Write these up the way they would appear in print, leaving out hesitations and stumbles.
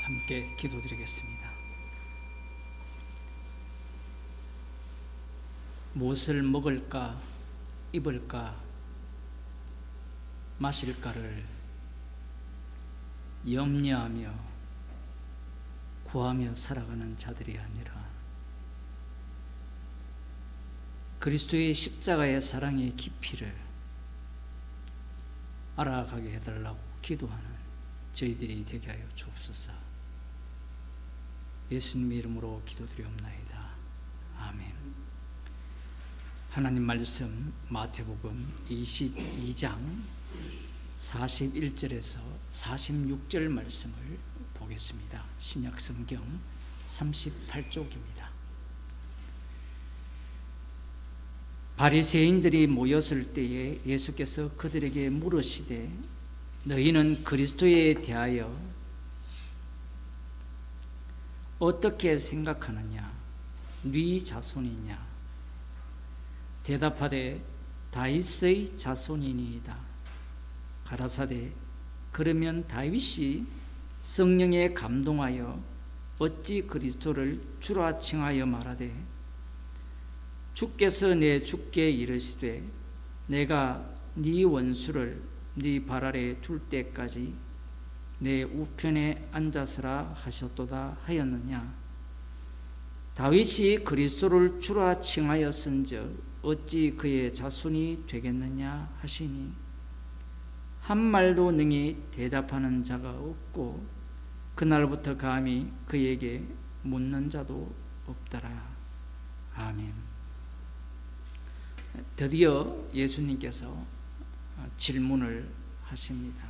함께 기도드리겠습니다. 무엇을 먹을까, 입을까, 마실까를 염려하며 구하며 살아가는 자들이 아니라 그리스도의 십자가의 사랑의 깊이를 알아가게 해달라고 기도하는 저희들이 되게 하여 주옵소서. 예수님의 이름으로 기도드리옵나이다. 아멘. 하나님 말씀 마태복음 22장 41절에서 46절 말씀을 보겠습니다. 신약 성경 38쪽입니다. 바리새인들이 모였을 때에 예수께서 그들에게 물으시되 너희는 그리스도에 대하여 어떻게 생각하느냐? 네 자손이냐? 대답하되 다윗의 자손이니이다. 가라사대 그러면 다윗이 성령에 감동하여 어찌 그리스도를 주라 칭하여 말하되 주께서 내 주께 이르시되 내가 네 원수를 네 발 아래 둘 때까지 내 우편에 앉아서라 하셨도다 하였느냐? 다윗이 그리스도를 주라 칭하였은즉 어찌 그의 자손이 되겠느냐 하시니 한 말도 능히 대답하는 자가 없고 그날부터 감히 그에게 묻는 자도 없더라. 아멘. 드디어 예수님께서 질문을 하십니다.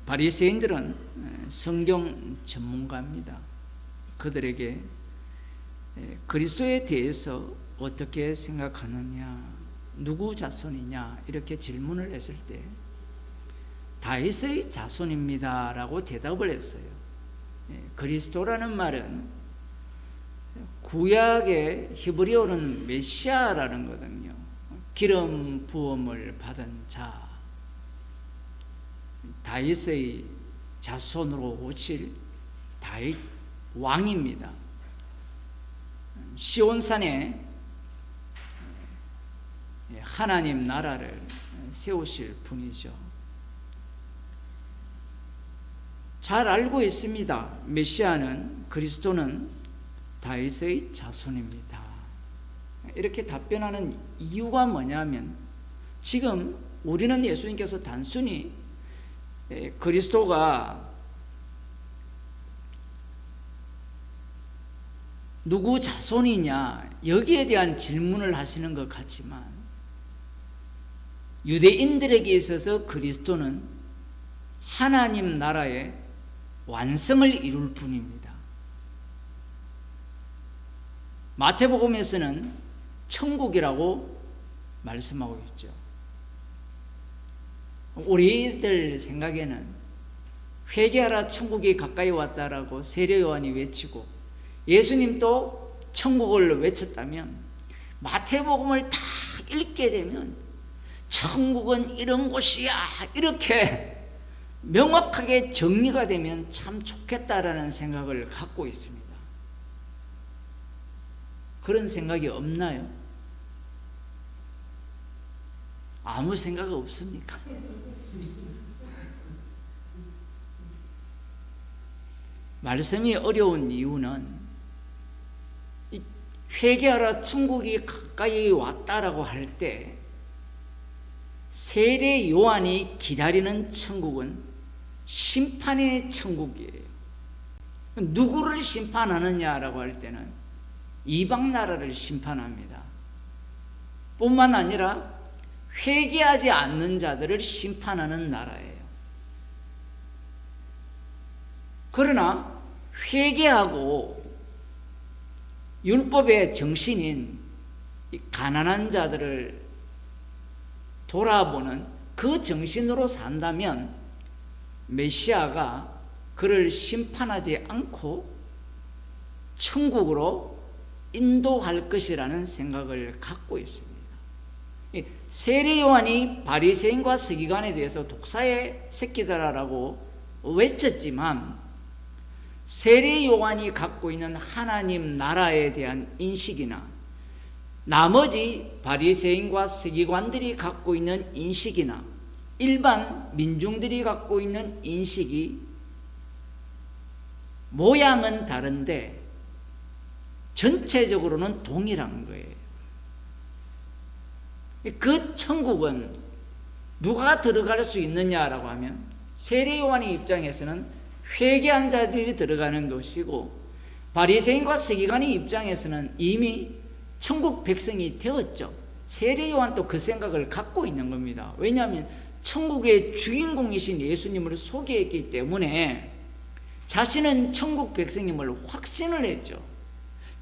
바리새인들은 성경 전문가입니다. 그들에게 그리스도에 대해서 어떻게 생각하느냐, 누구 자손이냐 이렇게 질문을 했을 때 다윗의 자손입니다 라고 대답을 했어요. 그리스도라는 말은 구약의 히브리어로는 메시아라는 거거든요. 기름 부음을 받은 자, 다윗의 자손으로 오실 다윗 왕입니다. 시온산에 하나님 나라를 세우실 분이죠. 잘 알고 있습니다. 메시아는, 그리스도는 다윗의 자손입니다. 이렇게 답변하는 이유가 뭐냐면 지금 우리는 예수님께서 단순히 그리스도가 누구 자손이냐 여기에 대한 질문을 하시는 것 같지만 유대인들에게 있어서 그리스도는 하나님 나라의 완성을 이룰 분입니다. 마태복음에서는 천국이라고 말씀하고 있죠. 우리들 생각에는 회개하라 천국이 가까이 왔다라고 세례 요한이 외치고 예수님도 천국을 외쳤다면 마태복음을 다 읽게 되면 천국은 이런 곳이야 이렇게 명확하게 정리가 되면 참 좋겠다라는 생각을 갖고 있습니다. 그런 생각이 없나요? 아무 생각 없습니까? 말씀이 어려운 이유는 회개하라 천국이 가까이 왔다라고 할 때 세례 요한이 기다리는 천국은 심판의 천국이에요. 누구를 심판하느냐라고 할 때는 이방 나라를 심판합니다. 뿐만 아니라 회개하지 않는 자들을 심판하는 나라예요. 그러나 회개하고 율법의 정신인 가난한 자들을 돌아보는 그 정신으로 산다면 메시아가 그를 심판하지 않고 천국으로 인도할 것이라는 생각을 갖고 있습니다. 세례 요한이 바리새인과 서기관에 대해서 독사의 새끼들아라고 외쳤지만 세례 요한이 갖고 있는 하나님 나라에 대한 인식이나 나머지 바리새인과 서기관들이 갖고 있는 인식이나 일반 민중들이 갖고 있는 인식이 모양은 다른데 전체적으로는 동일한 거예요. 그 천국은 누가 들어갈 수 있느냐라고 하면 세례 요한의 입장에서는 회개한 자들이 들어가는 것이고, 바리새인과 서기관의 입장에서는 이미 천국 백성이 되었죠. 세례 요한도 그 생각을 갖고 있는 겁니다. 왜냐하면 천국의 주인공이신 예수님을 소개했기 때문에 자신은 천국 백성임을 확신을 했죠.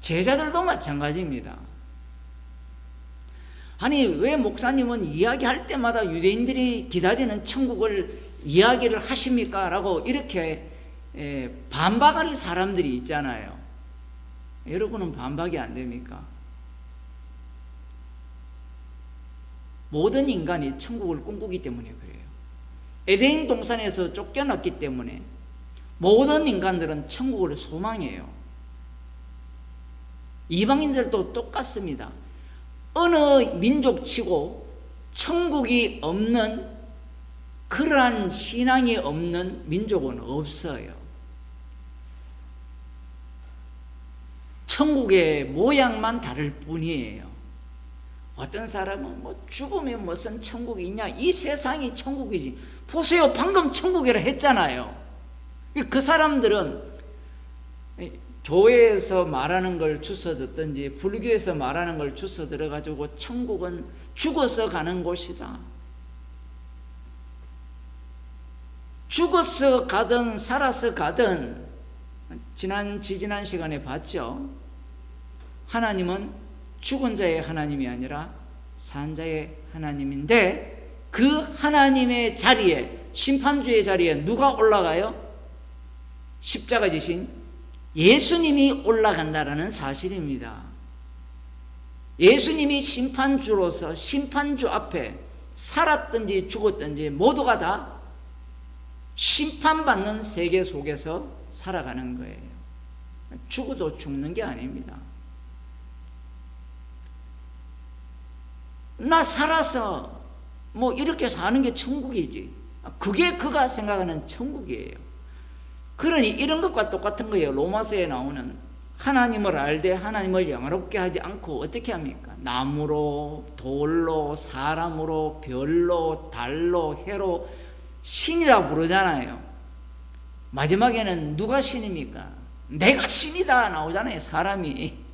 제자들도 마찬가지입니다. 아니, 왜 목사님은 이야기할 때마다 유대인들이 기다리는 천국을 이야기를 하십니까? 라고 이렇게 반박할 사람들이 있잖아요. 여러분은 반박이 안 됩니까? 모든 인간이 천국을 꿈꾸기 때문에 그래요. 에덴 동산에서 쫓겨났기 때문에 모든 인간들은 천국을 소망해요. 이방인들도 똑같습니다. 어느 민족치고 천국이 없는, 그러한 신앙이 없는 민족은 없어요. 천국의 모양만 다를 뿐이에요. 어떤 사람은 죽으면 무슨 천국이 있냐, 이 세상이 천국이지, 보세요 방금 천국이라 했잖아요. 그 사람들은 교회에서 말하는 걸 주워 듣든지 불교에서 말하는 걸 주워 들어가지고 천국은 죽어서 가는 곳이다, 죽어서 가든 살아서 가든, 지지난 시간에 봤죠. 하나님은 죽은 자의 하나님이 아니라 산 자의 하나님인데, 그 하나님의 자리에, 심판주의 자리에 누가 올라가요? 십자가 지신 예수님이 올라간다라는 사실입니다. 예수님이 심판주로서 심판주 앞에 살았든지 죽었든지 모두가 다 심판받는 세계 속에서 살아가는 거예요. 죽어도 죽는 게 아닙니다. 나 살아서 이렇게 사는 게 천국이지, 그게 그가 생각하는 천국이에요. 그러니 이런 것과 똑같은 거예요. 로마서에 나오는 하나님을 알되 하나님을 영화롭게 하지 않고 어떻게 합니까? 나무로, 돌로, 사람으로, 별로, 달로, 해로 신이라 부르잖아요. 마지막에는 누가 신입니까? 내가 신이다 나오잖아요, 사람이.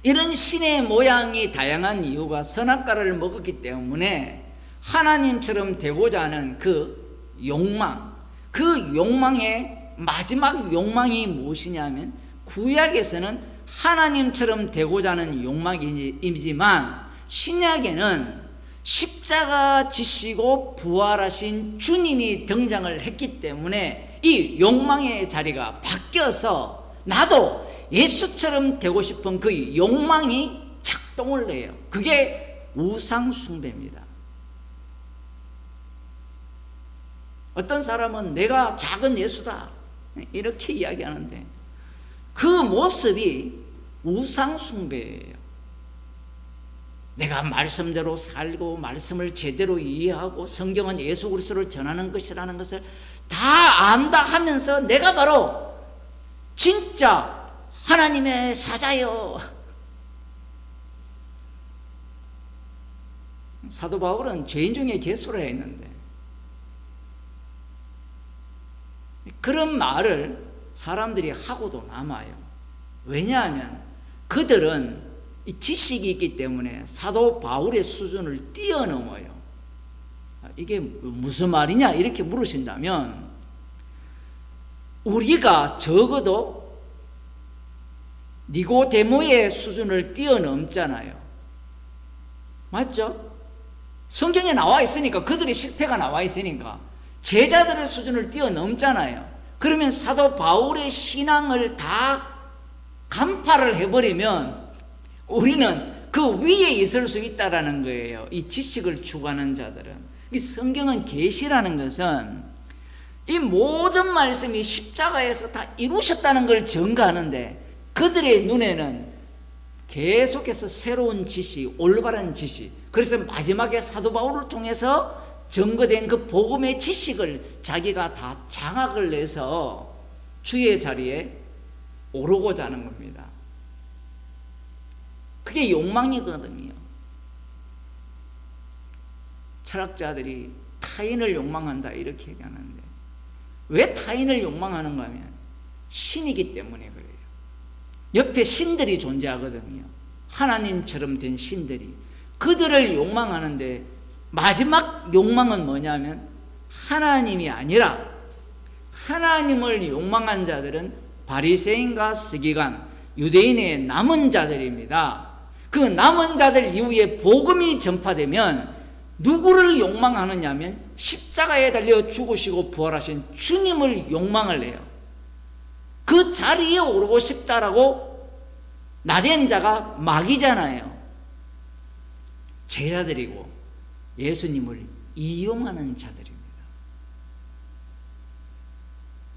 이런 신의 모양이 다양한 이유가 선악과를 먹었기 때문에 하나님처럼 되고자 하는 그 욕망, 그 욕망의 마지막 욕망이 무엇이냐면, 구약에서는 하나님처럼 되고자 하는 욕망이지만 신약에는 십자가 지시고 부활하신 주님이 등장을 했기 때문에 이 욕망의 자리가 바뀌어서 나도 예수처럼 되고 싶은 그 욕망이 작동을 해요. 그게 우상 숭배입니다. 어떤 사람은 내가 작은 예수다 이렇게 이야기하는데 그 모습이 우상 숭배예요. 내가 말씀대로 살고 말씀을 제대로 이해하고 성경은 예수 그리스도를 전하는 것이라는 것을 다 안다 하면서 내가 바로 진짜 하나님의 사자요. 사도 바울은 죄인 중에 괴수를 했는데 그런 말을 사람들이 하고도 남아요. 왜냐하면 그들은 이 지식이 있기 때문에 사도 바울의 수준을 뛰어넘어요. 이게 무슨 말이냐 이렇게 물으신다면 우리가 적어도 니고데모의 수준을 뛰어넘잖아요. 맞죠? 성경에 나와 있으니까, 그들의 실패가 나와 있으니까 제자들의 수준을 뛰어넘잖아요. 그러면 사도 바울의 신앙을 다 간파를 해버리면 우리는 그 위에 있을 수 있다라는 거예요. 이 지식을 추구하는 자들은. 이 성경은 계시라는 것은 이 모든 말씀이 십자가에서 다 이루셨다는 걸 증거하는데 그들의 눈에는 계속해서 새로운 지시, 올바른 지시, 그래서 마지막에 사도 바울을 통해서 증거된 그 복음의 지식을 자기가 다 장악을 내서 주의 자리에 오르고자 하는 겁니다. 그게 욕망이거든요. 철학자들이 타인을 욕망한다 이렇게 얘기하는데 왜 타인을 욕망하는가 하면 신이기 때문에 그래요. 옆에 신들이 존재하거든요. 하나님처럼 된 신들이. 그들을 욕망하는데 마지막 욕망은 뭐냐면 하나님이 아니라 하나님을 욕망한 자들은 바리새인과 서기관, 유대인의 남은 자들입니다. 그 남은 자들 이후에 복음이 전파되면 누구를 욕망하느냐 하면 십자가에 달려 죽으시고 부활하신 주님을 욕망을 해요. 그 자리에 오르고 싶다라고 나댄 자가 마귀잖아요. 제자들이고 예수님을 이용하는 자들입니다.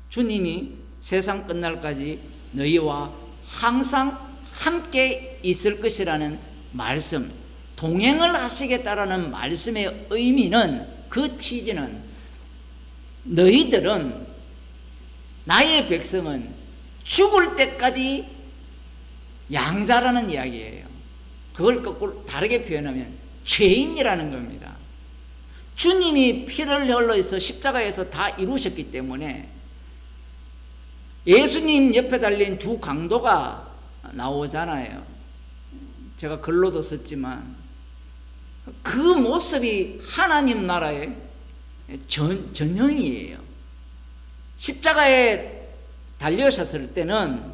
주님이 세상 끝날까지 너희와 항상 함께 있을 것이라는 말씀, 동행을 하시겠다라는 말씀의 의미는, 그 취지는 너희들은, 나의 백성은 죽을 때까지 양자라는 이야기예요. 그걸 거꾸로 다르게 표현하면 죄인이라는 겁니다. 주님이 피를 흘려서 십자가에서 다 이루셨기 때문에 예수님 옆에 달린 두 강도가 나오잖아요. 제가 글로도 썼지만 그 모습이 하나님 나라의 전형이에요. 십자가에 달려셨을 때는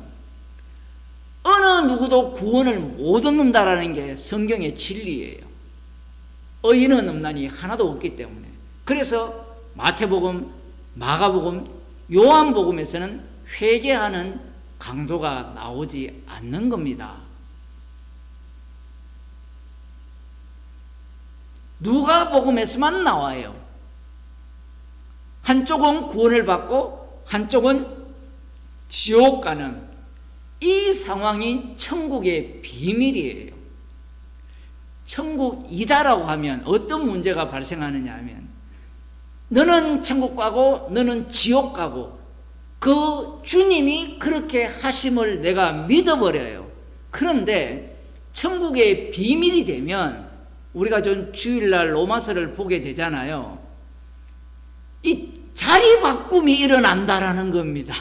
어느 누구도 구원을 못 얻는다라는 게 성경의 진리예요. 의인은 없나니 하나도 없기 때문에. 그래서 마태복음, 마가복음, 요한복음에서는 회개하는 강도가 나오지 않는 겁니다. 누가복음에서만 나와요. 한쪽은 구원을 받고 한쪽은 지옥 가는 이 상황이 천국의 비밀이에요. 천국이다라고 하면 어떤 문제가 발생하느냐 하면 너는 천국 가고 너는 지옥 가고 그 주님이 그렇게 하심을 내가 믿어버려요. 그런데 천국의 비밀이 되면 우리가 좀 주일날 로마서를 보게 되잖아요. 이 자리 바꿈이 일어난다라는 겁니다.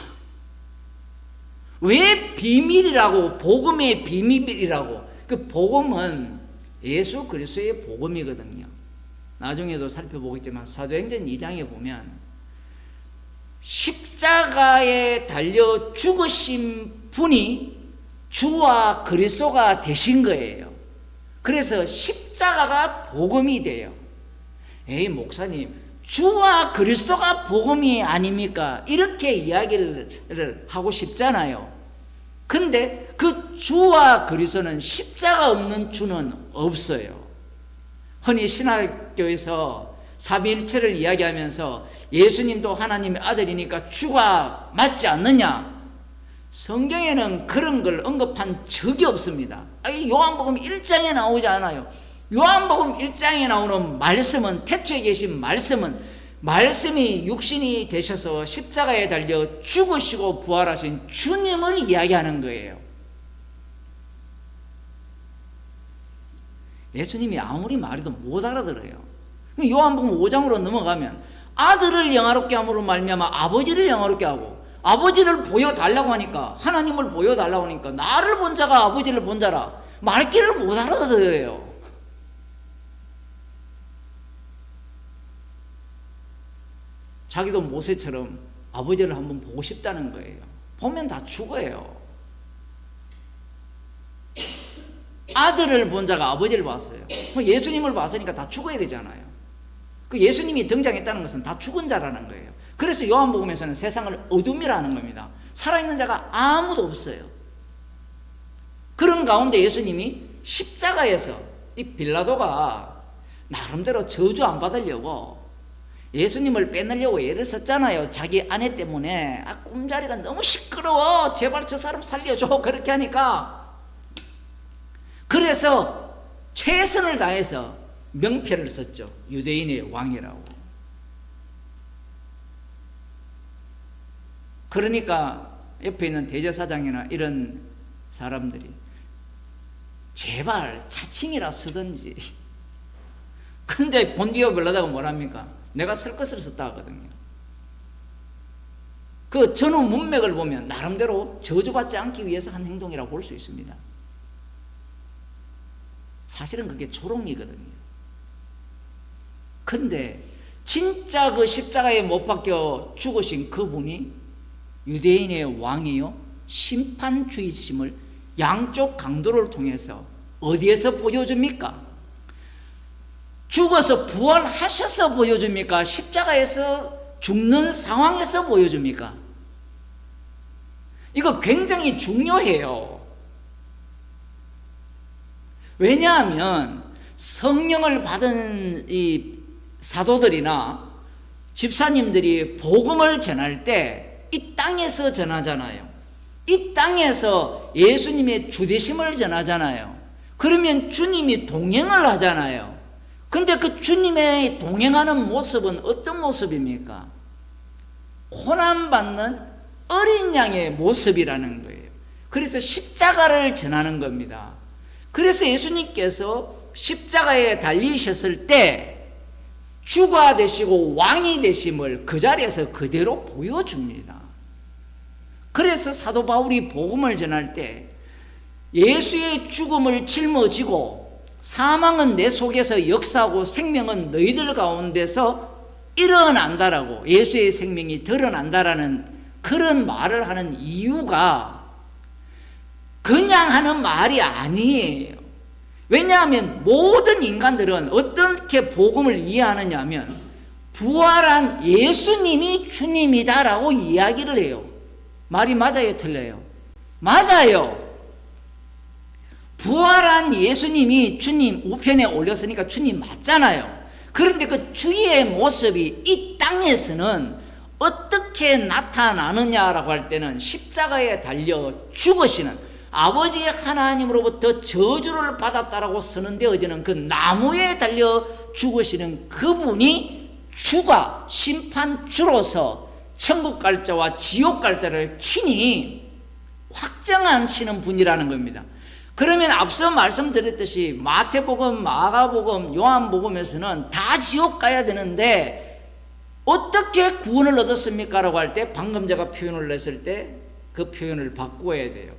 왜 비밀이라고, 복음의 비밀이라고? 그 복음은 예수 그리스도의 복음이거든요. 나중에도 살펴보겠지만 사도행전 2장에 보면 십자가에 달려 죽으신 분이 주와 그리스도가 되신 거예요. 그래서 십자가가 복음이 돼요. 에이 목사님, 주와 그리스도가 복음이 아닙니까? 이렇게 이야기를 하고 싶잖아요. 근데 그 주와 그리스도는 십자가 없는 주는 없어요. 흔히 신학교에서 삼위일체를 이야기하면서 예수님도 하나님의 아들이니까 주가 맞지 않느냐? 성경에는 그런 걸 언급한 적이 없습니다. 요한복음 1장에 나오지 않아요. 요한복음 1장에 나오는 말씀은, 태초에 계신 말씀은 말씀이 육신이 되셔서 십자가에 달려 죽으시고 부활하신 주님을 이야기하는 거예요. 예수님이 아무리 말해도 못 알아들어요. 요한복음 5장으로 넘어가면 아들을 영화롭게 함으로 말미암아 아버지를 영화롭게 하고, 아버지를 보여달라고 하니까, 하나님을 보여달라고 하니까 나를 본 자가 아버지를 본 자라, 말귀를 못 알아들어요. 자기도 모세처럼 아버지를 한번 보고 싶다는 거예요. 보면 다 죽어요. 아들을 본 자가 아버지를 봤어요. 예수님을 봤으니까 다 죽어야 되잖아요. 그 예수님이 등장했다는 것은 다 죽은 자라는 거예요. 그래서 요한복음에서는 세상을 어둠이라는 겁니다. 살아있는 자가 아무도 없어요. 그런 가운데 예수님이 십자가에서 이 빌라도가 나름대로 저주 안 받으려고 예수님을 빼내려고 애를 썼잖아요. 자기 아내 때문에. 꿈자리가 너무 시끄러워. 제발 저 사람 살려줘. 그렇게 하니까. 그래서 최선을 다해서 명패를 썼죠. 유대인의 왕이라고. 그러니까 옆에 있는 대제사장이나 이런 사람들이 제발 차칭이라 쓰든지. 근데 본디오 별로다고 뭐랍니까? 내가 쓸 것을 썼다 하거든요. 그 전후 문맥을 보면 나름대로 저주받지 않기 위해서 한 행동이라고 볼 수 있습니다. 사실은 그게 조롱이거든요. 근데 진짜 그 십자가에 못 박혀 죽으신 그분이 유대인의 왕이요 심판주의심을 양쪽 강도를 통해서 어디에서 보여줍니까? 죽어서 부활하셔서 보여줍니까? 십자가에서 죽는 상황에서 보여줍니까? 이거 굉장히 중요해요. 왜냐하면 성령을 받은 이 사도들이나 집사님들이 복음을 전할 때 이 땅에서 전하잖아요. 이 땅에서 예수님의 주되심을 전하잖아요. 그러면 주님이 동행을 하잖아요. 근데 그 주님의 동행하는 모습은 어떤 모습입니까? 고난받는 어린 양의 모습이라는 거예요. 그래서 십자가를 전하는 겁니다. 그래서 예수님께서 십자가에 달리셨을 때 주가 되시고 왕이 되심을 그 자리에서 그대로 보여줍니다. 그래서 사도 바울이 복음을 전할 때 예수의 죽음을 짊어지고 사망은 내 속에서 역사하고 생명은 너희들 가운데서 일어난다라고, 예수의 생명이 드러난다라는 그런 말을 하는 이유가 그냥 하는 말이 아니에요. 왜냐하면 모든 인간들은 어떻게 복음을 이해하느냐 하면 부활한 예수님이 주님이다라고 이야기를 해요. 말이 맞아요, 틀려요? 맞아요. 부활한 예수님이 주님 우편에 올렸으니까 주님 맞잖아요. 그런데 그 주의 모습이 이 땅에서는 어떻게 나타나느냐라고 할 때는 십자가에 달려 죽으시는 아버지 하나님으로부터 저주를 받았다라고 쓰는데, 어제는 그 나무에 달려 죽으시는 그분이 주가 심판주로서 천국 갈 자와 지옥 갈 자를 친히 확정하시는 분이라는 겁니다. 그러면 앞서 말씀드렸듯이 마태복음, 마가복음, 요한복음에서는 다 지옥 가야 되는데 어떻게 구원을 얻었습니까? 라고 할 때 방금 제가 표현을 했을 때 그 표현을 바꾸어야 돼요.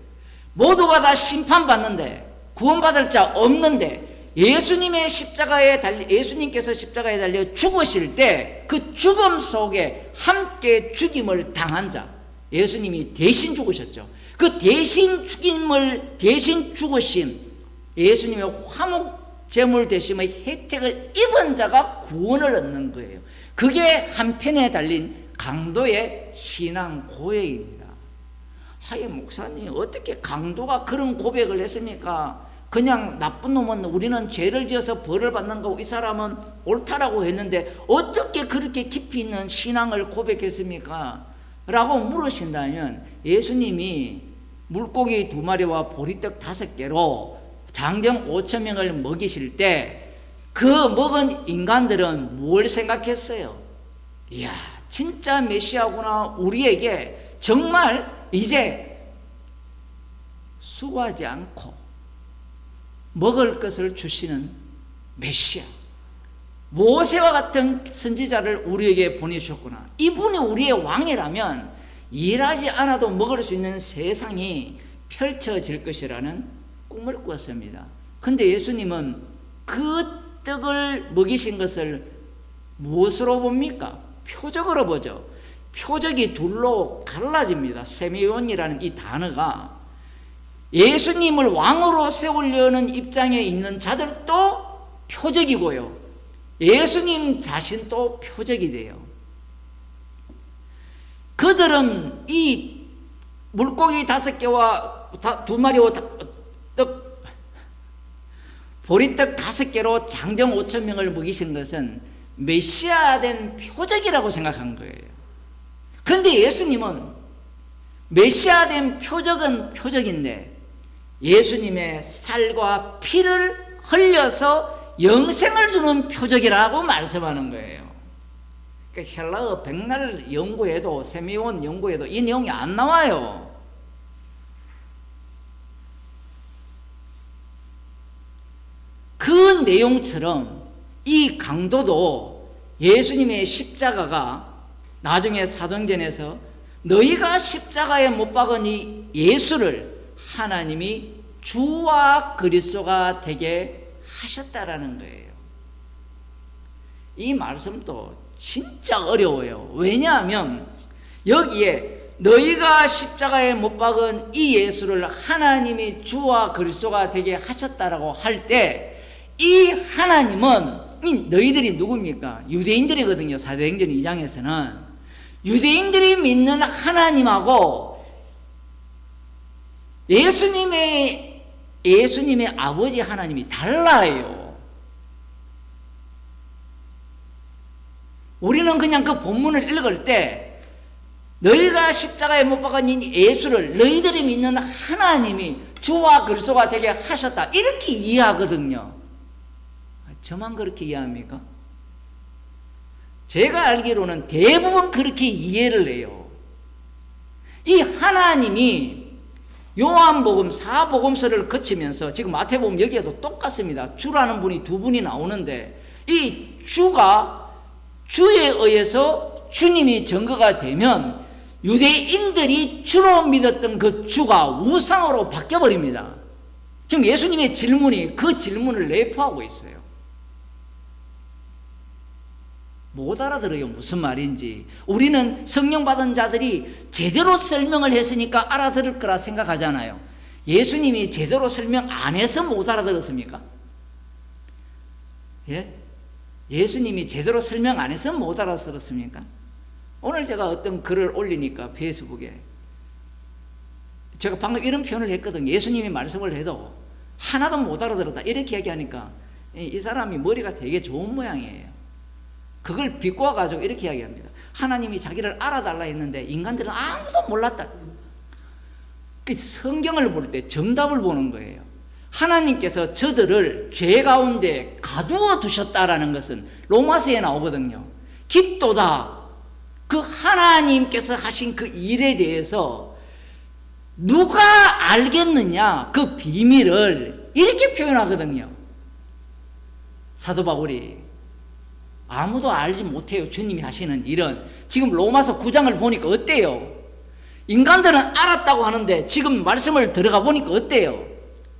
모두가 다 심판받는데 구원받을 자 없는데 예수님께서 십자가에 달려 죽으실 때 그 죽음 속에 함께 죽임을 당한 자, 예수님이 대신 죽으셨죠. 그 대신 죽으신 예수님의 화목제물 되심의 혜택을 입은 자가 구원을 얻는 거예요. 그게 한편에 달린 강도의 신앙 고백입니다. 하예 목사님, 어떻게 강도가 그런 고백을 했습니까? 그냥 나쁜 놈은 우리는 죄를 지어서 벌을 받는 거고 이 사람은 옳다라고 했는데 어떻게 그렇게 깊이 있는 신앙을 고백했습니까? 라고 물으신다면, 예수님이 물고기 2마리와 보리떡 5개로 장정 5,000명을 먹이실 때 그 먹은 인간들은 뭘 생각했어요? 이야, 진짜 메시아구나. 우리에게 정말 이제 수고하지 않고 먹을 것을 주시는 메시아, 모세와 같은 선지자를 우리에게 보내주셨구나. 이분이 우리의 왕이라면 일하지 않아도 먹을 수 있는 세상이 펼쳐질 것이라는 꿈을 꾸었습니다. 근데 예수님은 그 떡을 먹이신 것을 무엇으로 봅니까? 표적으로 보죠. 표적이 둘로 갈라집니다. 세미온이라는 이 단어가 예수님을 왕으로 세우려는 입장에 있는 자들도 표적이고요, 예수님 자신도 표적이 돼요. 그들은 이 물고기 5개와 2마리와 보리떡 5개로 장정 5,000명을 먹이신 것은 메시아된 표적이라고 생각한 거예요. 그런데 예수님은 메시아된 표적은 표적인데 예수님의 살과 피를 흘려서 영생을 주는 표적이라고 말씀하는 거예요. 그러니까 헬라어 백날 연구에도, 세미온 연구에도 이 내용이 안 나와요. 그 내용처럼 이 강도도 예수님의 십자가가 나중에 사도행전에서 너희가 십자가에 못 박은 이 예수를 하나님이 주와 그리스도가 되게 하셨다라는 거예요. 이 말씀도 진짜 어려워요. 왜냐하면 여기에 너희가 십자가에 못 박은 이 예수를 하나님이 주와 그리스도가 되게 하셨다라고 할 때 이 하나님은 너희들이 누굽니까? 유대인들이거든요. 사도행전 2장에서는 유대인들이 믿는 하나님하고 예수님의 아버지 하나님이 달라요. 우리는 그냥 그 본문을 읽을 때 너희가 십자가에 못 박은 예수를 너희들이 믿는 하나님이 주와 그리스도가 되게 하셨다 이렇게 이해하거든요. 저만 그렇게 이해합니까? 제가 알기로는 대부분 그렇게 이해를 해요. 이 하나님이 요한복음 4복음서를 거치면서 지금 마태복음 여기에도 똑같습니다. 주라는 분이 두 분이 나오는데 이 주가 주에 의해서 주님이 증거가 되면 유대인들이 주로 믿었던 그 주가 우상으로 바뀌어버립니다. 지금 예수님의 질문이 그 질문을 내포하고 있어요. 못 알아들어요. 무슨 말인지. 우리는 성령 받은 자들이 제대로 설명을 했으니까 알아들을 거라 생각하잖아요. 예수님이 제대로 설명 안 해서 못 알아들었습니까? 예? 예수님이 제대로 설명 안 해서 못 알아들었습니까? 오늘 제가 어떤 글을 올리니까 페이스북에 제가 방금 이런 표현을 했거든요. 예수님이 말씀을 해도 하나도 못 알아들었다 이렇게 얘기하니까 이 사람이 머리가 되게 좋은 모양이에요. 그걸 비꼬아가지고 이렇게 이야기합니다. 하나님이 자기를 알아달라 했는데 인간들은 아무도 몰랐다. 성경을 볼 때 정답을 보는 거예요. 하나님께서 저들을 죄 가운데 가두어 두셨다라는 것은 로마서에 나오거든요. 깊도다. 그 하나님께서 하신 그 일에 대해서 누가 알겠느냐 그 비밀을 이렇게 표현하거든요. 사도 바울이 아무도 알지 못해요. 주님이 하시는 일은. 지금 로마서 9장을 보니까 어때요? 인간들은 알았다고 하는데 지금 말씀을 들어가 보니까 어때요?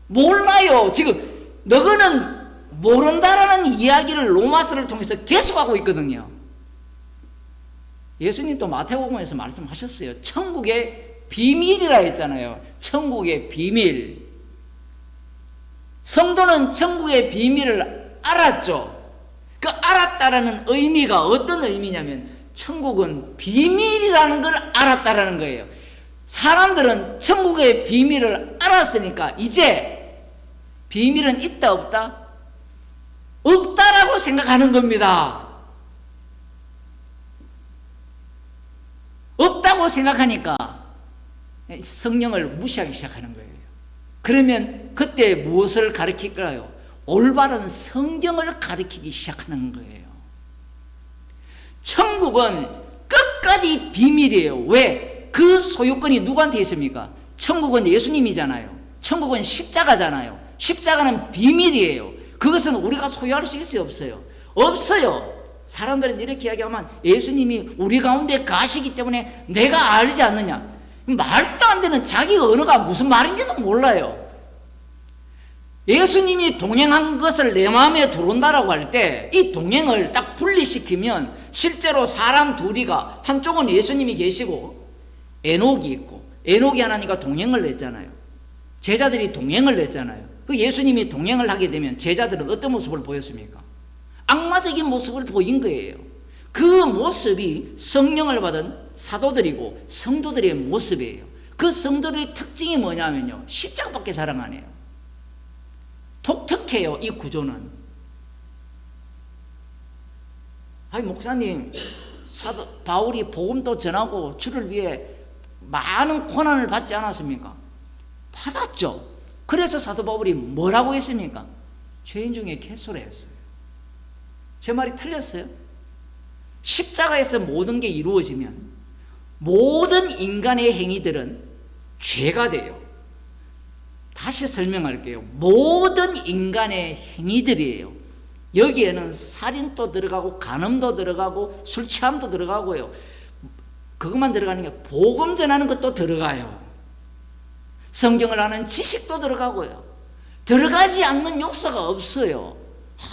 몰라요. 지금 너희는 모른다라는 이야기를 로마서를 통해서 계속하고 있거든요. 예수님도 마태복음에서 말씀하셨어요. 천국의 비밀이라 했잖아요. 천국의 비밀. 성도는 천국의 비밀을 알았죠. 그 알았다라는 의미가 어떤 의미냐면 천국은 비밀이라는 걸 알았다라는 거예요. 사람들은 천국의 비밀을 알았으니까 이제 비밀은 있다 없다? 없다라고 생각하는 겁니다. 없다고 생각하니까 성령을 무시하기 시작하는 거예요. 그러면 그때 무엇을 가르칠까요? 올바른 성경을 가르치기 시작하는 거예요. 천국은 끝까지 비밀이에요. 왜? 그 소유권이 누구한테 있습니까? 천국은 예수님이잖아요. 천국은 십자가잖아요. 십자가는 비밀이에요. 그것은 우리가 소유할 수 있어요? 없어요? 없어요. 사람들은 이렇게 이야기하면 예수님이 우리 가운데 가시기 때문에 내가 알지 않느냐. 말도 안 되는 자기 언어가 무슨 말인지도 몰라요. 예수님이 동행한 것을 내 마음에 들어온다라고 할 때 이 동행을 딱 분리시키면 실제로 사람 둘이가 한쪽은 예수님이 계시고 에녹이 있고 에녹이 하나님과 동행을 했잖아요. 제자들이 동행을 했잖아요. 그 예수님이 동행을 하게 되면 제자들은 어떤 모습을 보였습니까? 악마적인 모습을 보인 거예요. 그 모습이 성령을 받은 사도들이고 성도들의 모습이에요. 그 성도들의 특징이 뭐냐면요. 십자가밖에 자랑 안 해요. 독특해요. 이 구조는. 아니 목사님, 사도 바울이 복음도 전하고 주를 위해 많은 고난을 받지 않았습니까? 받았죠. 그래서 사도 바울이 뭐라고 했습니까? 죄인 중에 개소를 했어요. 제 말이 틀렸어요? 십자가에서 모든 게 이루어지면 모든 인간의 행위들은 죄가 돼요. 다시 설명할게요. 모든 인간의 행위들이에요. 여기에는 살인도 들어가고 간음도 들어가고 술 취함도 들어가고요. 그것만 들어가는 게 복음 전하는 것도 들어가요. 성경을 아는 지식도 들어가고요. 들어가지 않는 욕사가 없어요.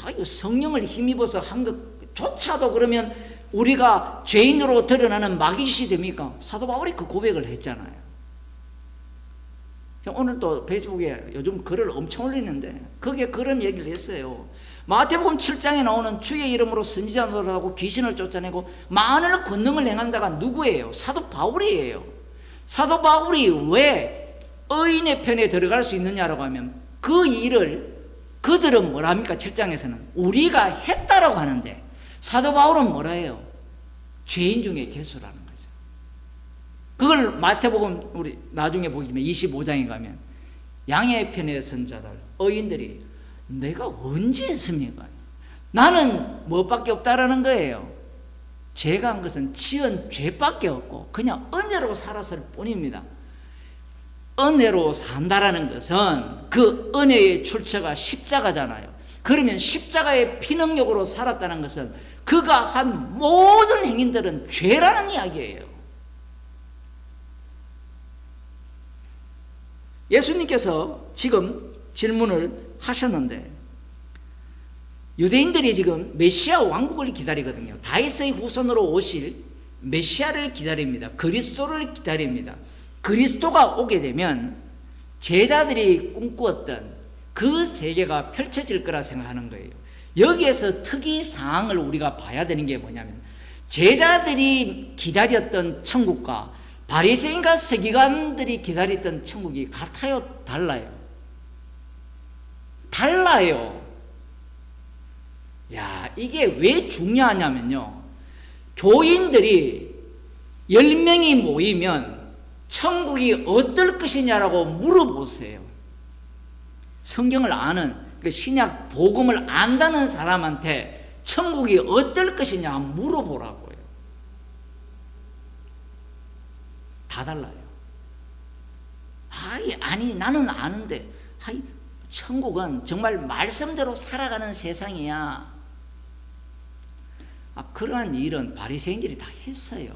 이거 성령을 힘입어서 한 것조차도 그러면 우리가 죄인으로 드러나는 마귀짓이 됩니까? 사도 바울이 그 고백을 했잖아요. 오늘 또 페이스북에 요즘 글을 엄청 올리는데 거기에 그런 얘기를 했어요. 마태복음 7장에 나오는 주의 이름으로 선지자 노릇하고 귀신을 쫓아내고 많은 권능을 행한 자가 누구예요? 사도 바울이에요. 사도 바울이 왜 의인의 편에 들어갈 수 있느냐라고 하면 그 일을 그들은 뭐라 합니까? 7장에서는 우리가 했다라고 하는데 사도 바울은 뭐라 해요? 죄인 중에 개수라는 거죠. 그걸 마태복음 우리 나중에 보시면 25장에 가면 양의 편에 선 자들 의인들이 내가 언제 했습니까? 나는 뭐밖에 없다라는 거예요. 제가 한 것은 지은 죄밖에 없고 그냥 은혜로 살았을 뿐입니다. 은혜로 산다라는 것은 그 은혜의 출처가 십자가잖아요. 그러면 십자가의 피능력으로 살았다는 것은 그가 한 모든 행위들은 죄라는 이야기예요. 예수님께서 지금 질문을 하셨는데 유대인들이 지금 메시아 왕국을 기다리거든요. 다윗의 후손으로 오실 메시아를 기다립니다. 그리스도를 기다립니다. 그리스도가 오게 되면 제자들이 꿈꾸었던 그 세계가 펼쳐질 거라 생각하는 거예요. 여기에서 특이사항을 우리가 봐야 되는 게 뭐냐면 제자들이 기다렸던 천국과 바리새인과 서기관들이 기다렸던 천국이 같아요? 달라요? 달라요. 야, 이게 왜 중요하냐면요. 교인들이 10명이 모이면 천국이 어떨 것이냐라고 물어보세요. 성경을 아는, 신약 복음을 안다는 사람한테 천국이 어떨 것이냐 물어보라고요. 다 달라요. 아니 나는 아는데 천국은 정말 말씀대로 살아가는 세상이야. 그러한 일은 바리새인들이 다 했어요.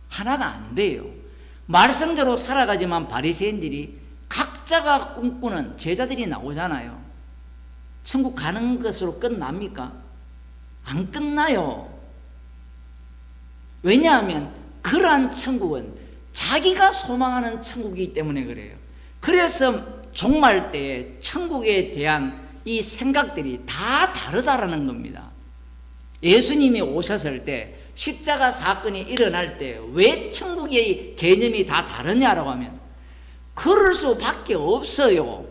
하나가 안 돼요. 말씀대로 살아가지만 바리새인들이 각자가 꿈꾸는 제자들이 나오잖아요. 천국 가는 것으로 끝납니까? 안 끝나요. 왜냐하면 그러한 천국은 자기가 소망하는 천국이기 때문에 그래요. 그래서 종말 때에 천국에 대한 이 생각들이 다 다르다라는 겁니다. 예수님이 오셨을 때 십자가 사건이 일어날 때 왜 천국의 개념이 다 다르냐라고 하면 그럴 수밖에 없어요.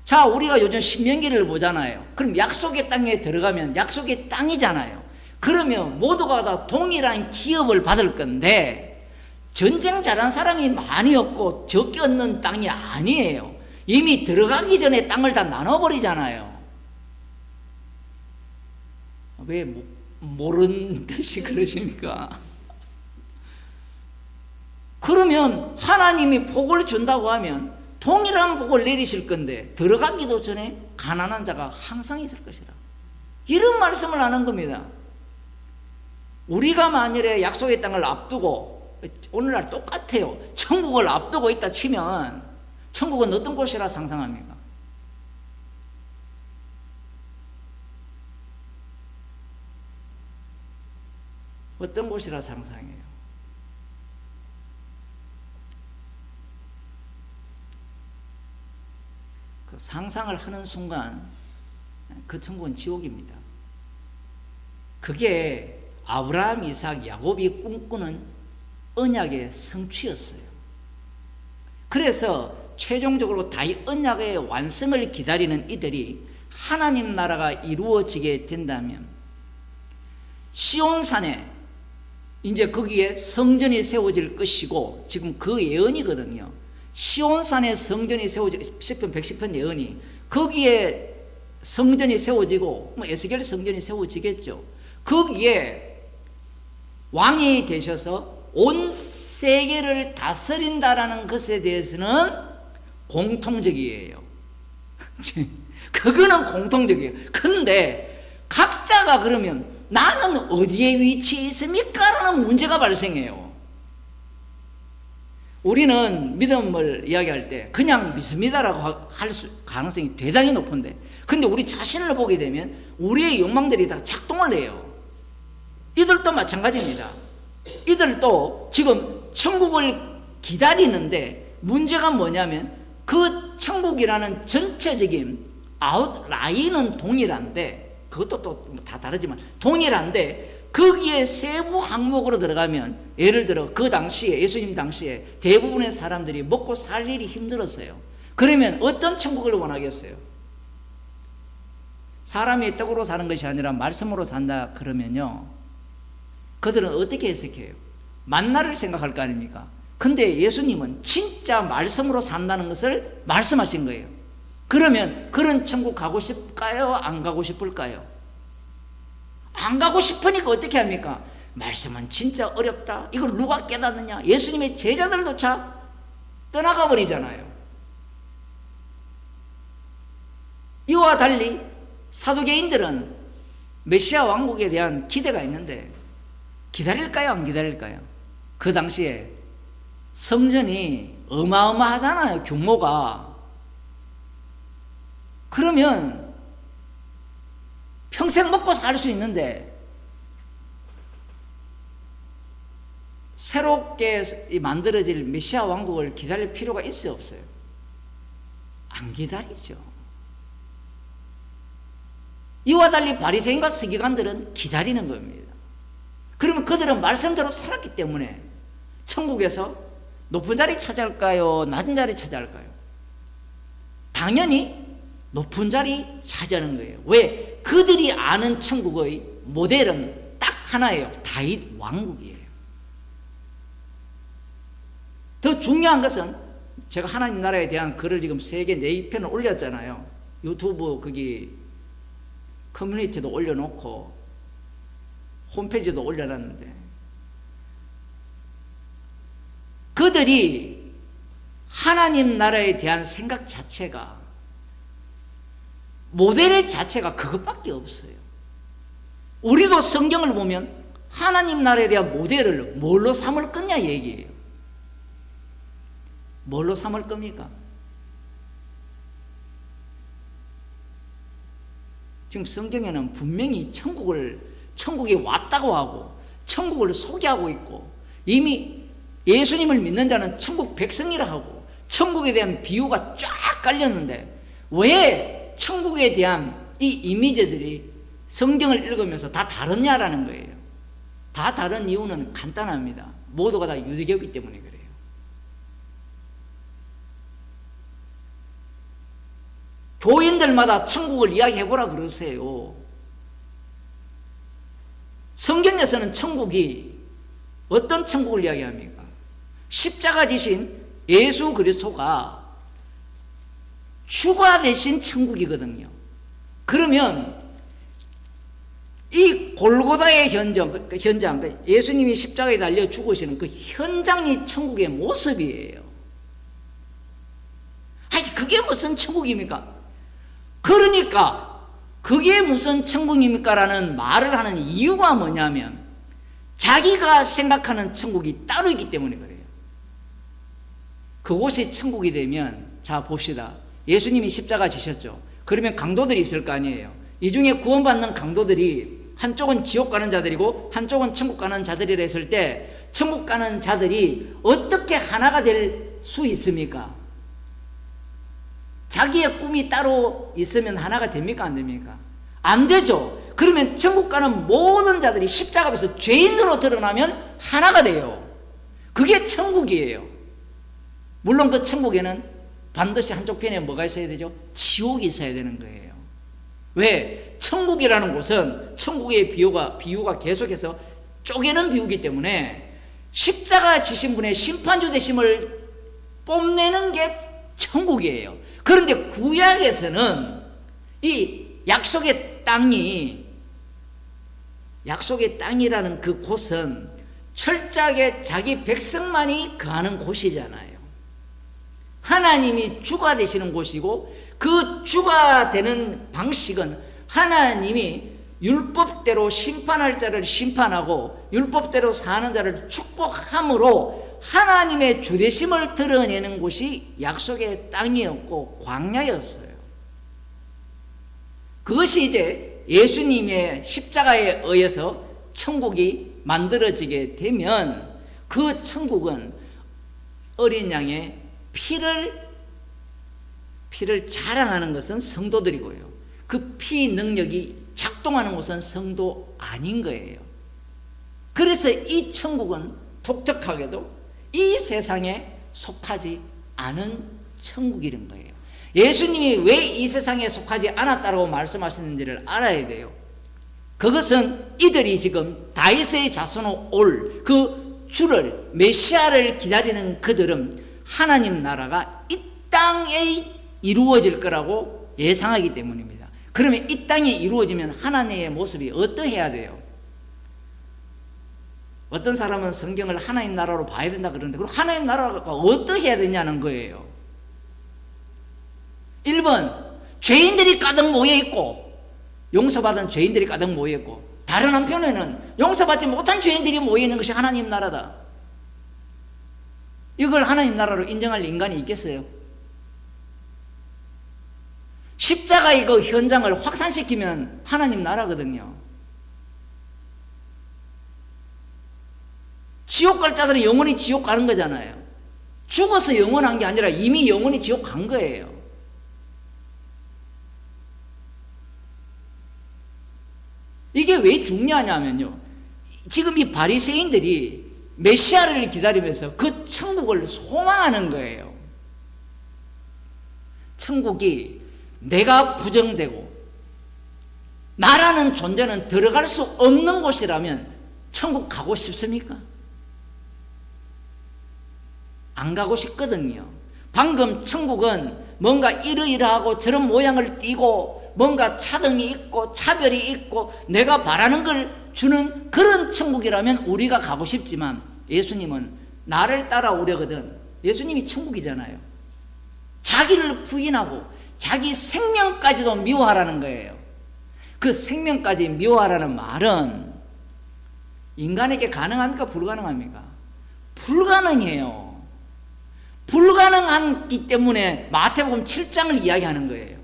자, 우리가 요즘 신명기를 보잖아요. 그럼 약속의 땅에 들어가면 약속의 땅이잖아요. 그러면 모두가 다 동일한 기업을 받을 건데 전쟁 잘한 사람이 많이 없고 적게 얻는 땅이 아니에요. 이미 들어가기 전에 땅을 다 나눠버리잖아요. 왜 모르는 듯이 그러십니까? 그러면 하나님이 복을 준다고 하면 동일한 복을 내리실 건데 들어가기도 전에 가난한 자가 항상 있을 것이라, 이런 말씀을 하는 겁니다. 우리가 만일에 약속의 땅을 앞두고, 오늘날 똑같아요. 천국을 앞두고 있다 치면 천국은 어떤 곳이라 상상합니까? 어떤 곳이라 상상해요? 그 상상을 하는 순간 그 천국은 지옥입니다. 그게 아브라함, 이삭, 야곱이 꿈꾸는 언약의 성취였어요. 그래서 최종적으로 다윗 언약의 완성을 기다리는 이들이 하나님 나라가 이루어지게 된다면 시온산에 이제 거기에 성전이 세워질 것이고, 지금 그 예언이거든요. 시온산에 성전이 세워질, 시편 110편 예언이, 거기에 성전이 세워지고, 에스겔 성전이 세워지겠죠. 거기에 왕이 되셔서 온 세계를 다스린다라는 것에 대해서는 공통적이에요. 그거는 공통적이에요. 근데 각자가 그러면 나는 어디에 위치해 있습니까? 라는 문제가 발생해요. 우리는 믿음을 이야기할 때 그냥 믿습니다라고 할 가능성이 대단히 높은데, 근데 우리 자신을 보게 되면 우리의 욕망들이 다 작동을 해요. 이들도 마찬가지입니다. 이들도 지금 천국을 기다리는데 문제가 뭐냐면 그 천국이라는 전체적인 아웃라인은 동일한데, 그것도 또 다 다르지만 동일한데, 거기에 세부 항목으로 들어가면, 예를 들어 그 당시에, 예수님 당시에 대부분의 사람들이 먹고 살 일이 힘들었어요. 그러면 어떤 천국을 원하겠어요? 사람이 떡으로 사는 것이 아니라 말씀으로 산다 그러면요, 그들은 어떻게 해석해요? 만나를 생각할 거 아닙니까? 근데 예수님은 진짜 말씀으로 산다는 것을 말씀하신 거예요. 그러면 그런 천국 가고 싶을까요? 안 가고 싶을까요? 안 가고 싶으니까 어떻게 합니까? 말씀은 진짜 어렵다. 이걸 누가 깨닫느냐? 예수님의 제자들조차 떠나가 버리잖아요. 이와 달리 사두개인들은 메시아 왕국에 대한 기대가 있는데 기다릴까요? 안 기다릴까요? 그 당시에 성전이 어마어마하잖아요, 규모가. 그러면 평생 먹고 살 수 있는데 새롭게 만들어질 메시아 왕국을 기다릴 필요가 있어요, 없어요? 안 기다리죠. 이와 달리 바리새인과 서기관들은 기다리는 겁니다. 그러면 그들은 말씀대로 살았기 때문에 천국에서 높은 자리 차지할까요? 낮은 자리 차지할까요? 당연히 높은 자리 차지하는 거예요. 왜? 그들이 아는 천국의 모델은 딱 하나예요. 다윗 왕국이에요. 더 중요한 것은, 제가 하나님 나라에 대한 글을 지금 세계 4편을 올렸잖아요. 유튜브 거기 커뮤니티도 올려놓고 홈페이지도 올려놨는데, 그들이 하나님 나라에 대한 생각 자체가, 모델 자체가 그것밖에 없어요. 우리도 성경을 보면 하나님 나라에 대한 모델을 뭘로 삼을 거냐 얘기예요. 뭘로 삼을 겁니까? 지금 성경에는 분명히 천국에 왔다고 하고 천국을 소개하고 있고, 이미 예수님을 믿는 자는 천국 백성이라 하고 천국에 대한 비유가 쫙 깔렸는데, 왜 천국에 대한 이 이미지들이 성경을 읽으면서 다 다르냐라는 거예요. 다 다른 이유는 간단합니다. 모두가 다 유대교이기 때문에 그래요. 교인들마다 천국을 이야기해보라 그러세요. 성경에서는 천국이 어떤 천국을 이야기합니까? 십자가 지신 예수 그리스도가 주가 되신 천국이거든요. 그러면 이 골고다의 현장, 예수님이 십자가에 달려 죽으시는 그 현장이 천국의 모습이에요. 아니, 그게 무슨 천국입니까? 그러니까 그게 무슨 천국입니까? 라는 말을 하는 이유가 뭐냐면, 자기가 생각하는 천국이 따로 있기 때문에 그래요. 그곳이 천국이 되면, 자 봅시다. 예수님이 십자가 지셨죠. 그러면 강도들이 있을 거 아니에요. 이 중에 구원받는 강도들이 한쪽은 지옥 가는 자들이고 한쪽은 천국 가는 자들이라 했을 때, 천국 가는 자들이 어떻게 하나가 될 수 있습니까? 자기의 꿈이 따로 있으면 하나가 됩니까? 안 됩니까? 안 되죠. 그러면 천국 가는 모든 자들이 십자가 앞에서 죄인으로 드러나면 하나가 돼요. 그게 천국이에요. 물론 그 천국에는 반드시 한쪽 편에 뭐가 있어야 되죠? 지옥이 있어야 되는 거예요. 왜? 천국이라는 곳은 천국의 비유가 계속해서 쪼개는 비유이기 때문에 십자가 지신 분의 심판주 되심을 뽐내는 게 천국이에요. 그런데 구약에서는 이 약속의 땅이라는 그 곳은 철저하게 자기 백성만이 거하는 곳이잖아요. 하나님이 주가 되시는 곳이고 그 주가 되는 방식은 하나님이 율법대로 심판할 자를 심판하고 율법대로 사는 자를 축복함으로 하나님의 주되심을 드러내는 곳이 약속의 땅이었고 광야였어요. 그것이 이제 예수님의 십자가에 의해서 천국이 만들어지게 되면 그 천국은 어린 양의 피를 자랑하는 것은 성도들이고요. 그 피 능력이 작동하는 것은 성도 아닌 거예요. 그래서 이 천국은 독특하게도 이 세상에 속하지 않은 천국이란 거예요. 예수님이 왜 이 세상에 속하지 않았다고 말씀하시는지를 알아야 돼요. 그것은 이들이 지금 다윗의 자손으로 올 그 주를 메시아를 기다리는 그들은 하나님 나라가 이 땅에 이루어질 거라고 예상하기 때문입니다. 그러면 이 땅에 이루어지면 하나님의 모습이 어떠해야 돼요? 어떤 사람은 성경을 하나님 나라로 봐야 된다 그러는데 그럼 하나님 나라가 어떠해야 되냐는 거예요. 1번 죄인들이 가득 모여있고 용서받은 죄인들이 가득 모여있고 다른 한편에는 용서받지 못한 죄인들이 모여있는 것이 하나님 나라다. 이걸 하나님 나라로 인정할 인간이 있겠어요? 십자가의 그 현장을 확산시키면 하나님 나라거든요. 지옥 갈 자들은 영원히 지옥 가는 거잖아요. 죽어서 영원한 게 아니라 이미 영원히 지옥 간 거예요. 이게 왜 중요하냐면요, 지금 이 바리새인들이 메시아를 기다리면서 그 천국을 소망하는 거예요. 천국이 내가 부정되고 나라는 존재는 들어갈 수 없는 곳이라면 천국 가고 싶습니까? 안 가고 싶거든요. 방금 천국은 뭔가 이러이러하고 저런 모양을 띠고 뭔가 차등이 있고 차별이 있고 내가 바라는 걸 주는 그런 천국이라면 우리가 가고 싶지만 예수님은 나를 따라오려거든. 예수님이 천국이잖아요. 자기를 부인하고 자기 생명까지도 미워하라는 거예요. 그 생명까지 미워하라는 말은 인간에게 가능합니까? 불가능합니까? 불가능해요. 불가능하기 때문에 마태복음 7장을 이야기하는 거예요.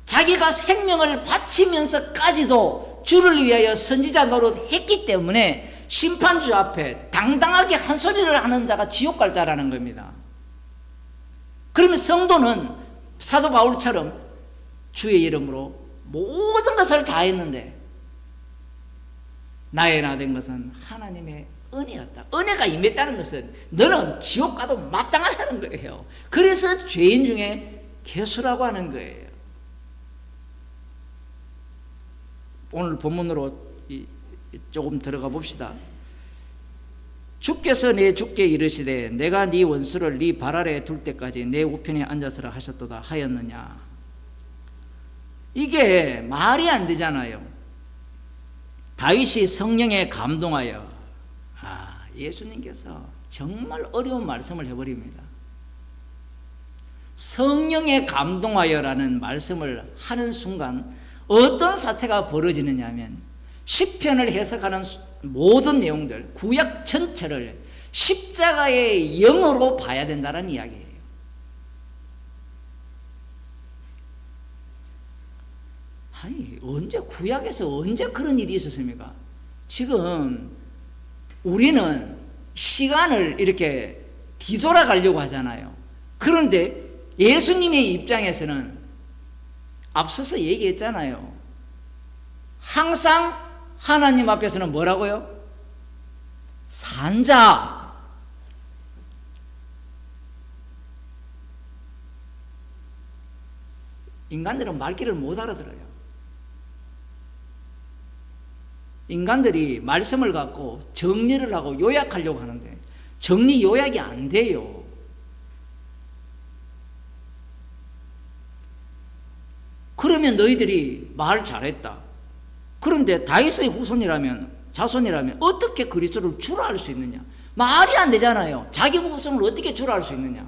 자기가 생명을 바치면서까지도 주를 위하여 선지자 노릇했기 때문에 심판주 앞에 당당하게 한 소리를 하는 자가 지옥 갈 자라는 겁니다. 그러면 성도는 사도 바울처럼 주의 이름으로 모든 것을 다 했는데 나의 나 된 것은 하나님의 은혜였다. 은혜가 임했다는 것은 너는 지옥 가도 마땅하다는 거예요. 그래서 죄인 중에 괴수라고 하는 거예요. 오늘 본문으로 조금 들어가 봅시다. 주께서 내 주께 이르시되 내가 네 원수를 네 발 아래에 둘 때까지 내 우편에 앉아서라 하셨도다 하였느냐. 이게 말이 안 되잖아요. 다윗이 성령에 감동하여 예수님께서 정말 어려운 말씀을 해버립니다. 성령에 감동하여라는 말씀을 하는 순간 어떤 사태가 벌어지느냐 하면 시편을 해석하는 모든 내용들, 구약 전체를 십자가의 영으로 봐야 된다는 이야기예요. 아니, 구약에서 언제 그런 일이 있었습니까? 지금 우리는 시간을 이렇게 뒤돌아가려고 하잖아요. 그런데 예수님의 입장에서는 앞서서 얘기했잖아요. 항상 하나님 앞에서는 뭐라고요? 산자. 인간들은 말귀를 못 알아들어요. 인간들이 말씀을 갖고 정리를 하고 요약하려고 하는데 정리 요약이 안 돼요. 그러면 너희들이 말 잘했다. 그런데 다윗의 후손이라면, 자손이라면 어떻게 그리스도를 주라 할 수 있느냐? 말이 안 되잖아요. 자기 후손을 어떻게 주라 할 수 있느냐?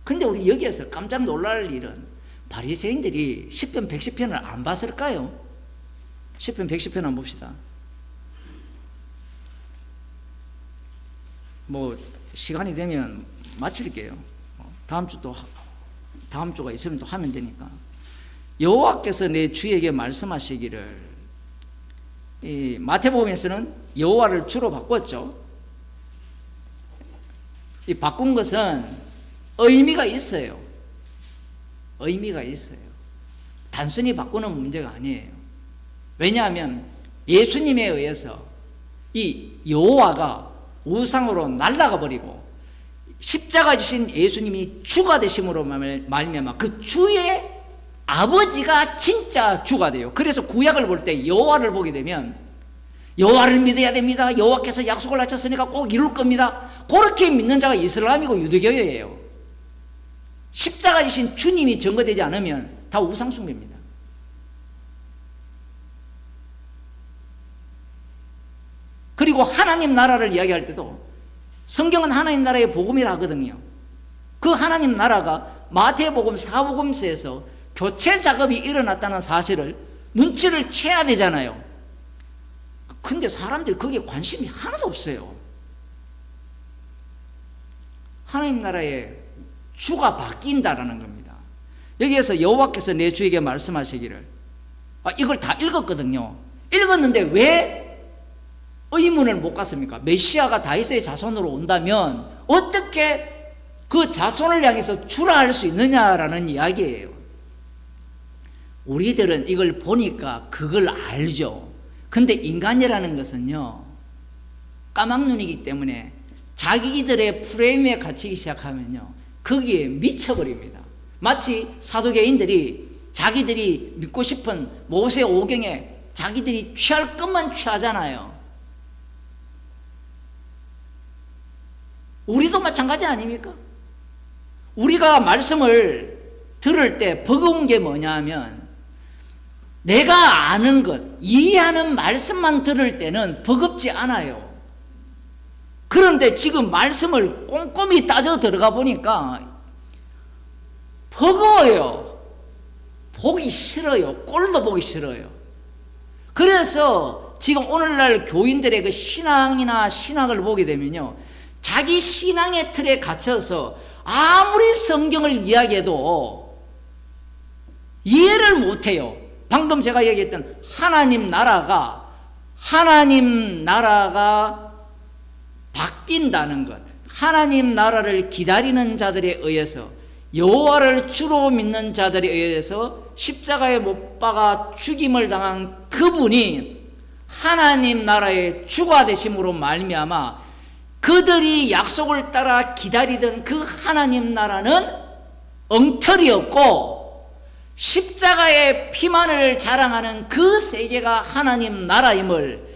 근데 우리 여기에서 깜짝 놀랄 일은 바리새인들이 시편 110편을 안 봤을까요? 시편 110편 한번 봅시다. 뭐 시간이 되면 마칠게요. 다음 주가 있으면 또 하면 되니까. 여호와께서 내 주에게 말씀하시기를, 이 마태복음에서는 여호와를 주로 바꿨죠. 이 바꾼 것은 의미가 있어요. 의미가 있어요. 단순히 바꾸는 문제가 아니에요. 왜냐하면 예수님에 의해서 이 여호와가 우상으로 날아가 버리고 십자가 지신 예수님이 주가 되심으로 말미암아 그 주의 아버지가 진짜 주가 돼요. 그래서 구약을 볼 때 여호와를 보게 되면 여호와를 믿어야 됩니다. 여호와께서 약속을 하셨으니까 꼭 이룰 겁니다. 그렇게 믿는 자가 이슬람이고 유대교예요. 십자가 지신 주님이 증거되지 않으면 다 우상숭배입니다. 그리고 하나님 나라를 이야기할 때도 성경은 하나님 나라의 복음이라 하거든요. 그 하나님 나라가 마태복음, 사복음서에서 교체 작업이 일어났다는 사실을 눈치를 채야 되잖아요. 근데 사람들이 거기에 관심이 하나도 없어요. 하나님 나라의 주가 바뀐다라는 겁니다. 여기에서 여호와께서 내 주에게 말씀하시기를, 이걸 다 읽었거든요. 읽었는데 왜 의문을 못 갔습니까? 메시아가 다윗의 자손으로 온다면 어떻게 그 자손을 향해서 주라 할 수 있느냐라는 이야기예요. 우리들은 이걸 보니까 그걸 알죠. 근데 인간이라는 것은요, 까막눈이기 때문에 자기들의 프레임에 갇히기 시작하면요, 거기에 미쳐버립니다. 마치 사두개인들이 자기들이 믿고 싶은 모세 오경에 자기들이 취할 것만 취하잖아요. 우리도 마찬가지 아닙니까? 우리가 말씀을 들을 때 버거운 게 뭐냐 하면, 내가 아는 것, 이해하는 말씀만 들을 때는 버겁지 않아요. 그런데 지금 말씀을 꼼꼼히 따져 들어가 보니까 버거워요. 보기 싫어요. 꼴도 보기 싫어요. 그래서 지금 오늘날 교인들의 그 신앙이나 신학을 보게 되면요, 자기 신앙의 틀에 갇혀서 아무리 성경을 이야기해도 이해를 못해요. 방금 제가 얘기했던 하나님 나라가 바뀐다는 것, 하나님 나라를 기다리는 자들에 의해서, 여호와를 주로 믿는 자들에 의해서 십자가에 못 박아 죽임을 당한 그분이 하나님 나라의 주가 되심으로 말미암아 그들이 약속을 따라 기다리던 그 하나님 나라는 엉터리였고, 십자가의 피만을 자랑하는 그 세계가 하나님 나라임을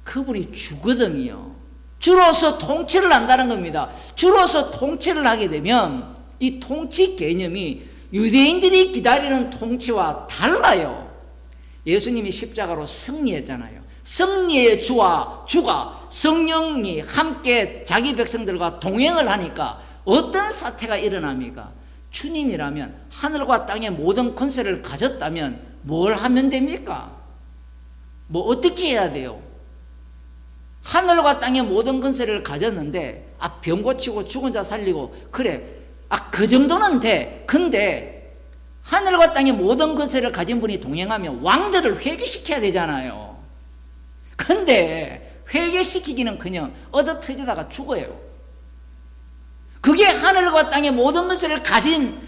그분이 주거든요. 주로서 통치를 한다는 겁니다. 주로서 통치를 하게 되면 이 통치 개념이 유대인들이 기다리는 통치와 달라요. 예수님이 십자가로 승리했잖아요. 승리의 주가 성령이 함께 자기 백성들과 동행을 하니까 어떤 사태가 일어납니까? 주님이라면, 하늘과 땅의 모든 권세를 가졌다면 뭘 하면 됩니까? 뭐 어떻게 해야 돼요? 하늘과 땅의 모든 권세를 가졌는데 병 고치고 죽은 자 살리고, 그래, 그 정도는 돼. 근데 하늘과 땅의 모든 권세를 가진 분이 동행하면 왕들을 회개시켜야 되잖아요. 근데 회개시키기는 그냥 얻어터지다가 죽어요. 그게 하늘과 땅의 모든 것을 가진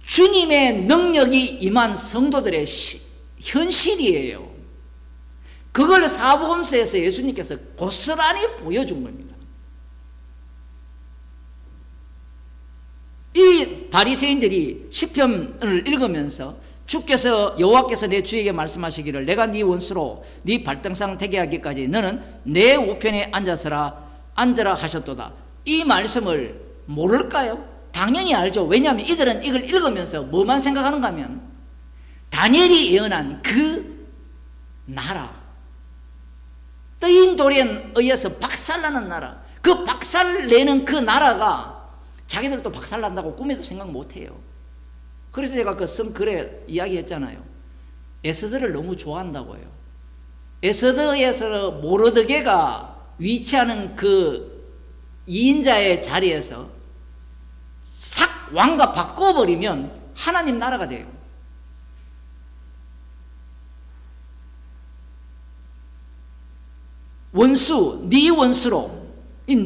주님의 능력이 임한 성도들의 현실이에요. 그걸 사복음서에서 예수님께서 고스란히 보여준 겁니다. 이 바리새인들이 시편을 읽으면서 주께서 여호와께서 내 주에게 말씀하시기를 내가 네 원수로 네 발등상 되게 하기까지 너는 내 우편에 앉으라 하셨도다. 이 말씀을 모를까요? 당연히 알죠. 왜냐하면 이들은 이걸 읽으면서 뭐만 생각하는가 하면 다니엘이 예언한 그 나라, 뜨인 돌에 의해서 박살나는 나라, 그 박살내는 그 나라가 자기들도 박살난다고 꿈에도 생각 못해요. 그래서 제가 그 성글에 이야기했잖아요. 에스더를 너무 좋아한다고요. 에스더에서 모르드게가 위치하는 그 2인자의 자리에서 싹 왕과 바꿔버리면 하나님 나라가 돼요. 원수, 네 원수로.